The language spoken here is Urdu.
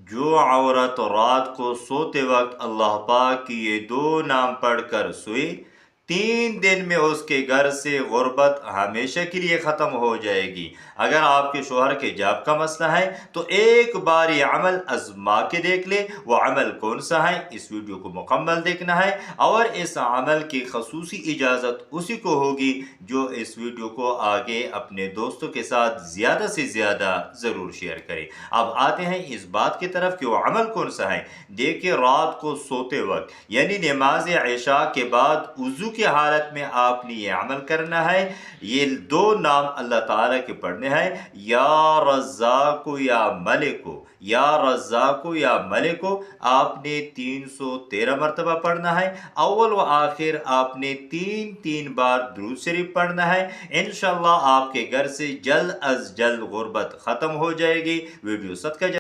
جو عورت رات کو سوتے وقت اللہ پاک کی یہ 2 نام پڑھ کر سوئی 3 دن میں اس کے گھر سے غربت ہمیشہ کے لیے ختم ہو جائے گی۔ اگر آپ کے شوہر کے جاب کا مسئلہ ہے تو ایک بار یہ عمل آزما کے دیکھ لے۔ وہ عمل کون سا ہے؟ اس ویڈیو کو مکمل دیکھنا ہے، اور اس عمل کی خصوصی اجازت اسی کو ہوگی جو اس ویڈیو کو آگے اپنے دوستوں کے ساتھ زیادہ سے زیادہ ضرور شیئر کرے۔ اب آتے ہیں اس بات کی طرف کہ وہ عمل کون سا ہے۔ دیکھیں، رات کو سوتے وقت یعنی نماز عشاء کے بعد وضو کی حالت میں آپ نے یہ عمل کرنا ہے۔ یہ 2 نام اللہ تعالیٰ کے پڑھنے ہیں، یا رزاق یا ملک، یا رزاق یا ملک آپ نے 313 مرتبہ پڑھنا ہے۔ اول و آخر آپ نے 3 بار درود شریف پڑھنا ہے۔ انشاءاللہ آپ کے گھر سے جلد از جلد غربت ختم ہو جائے گی۔ ویڈیو صدقہ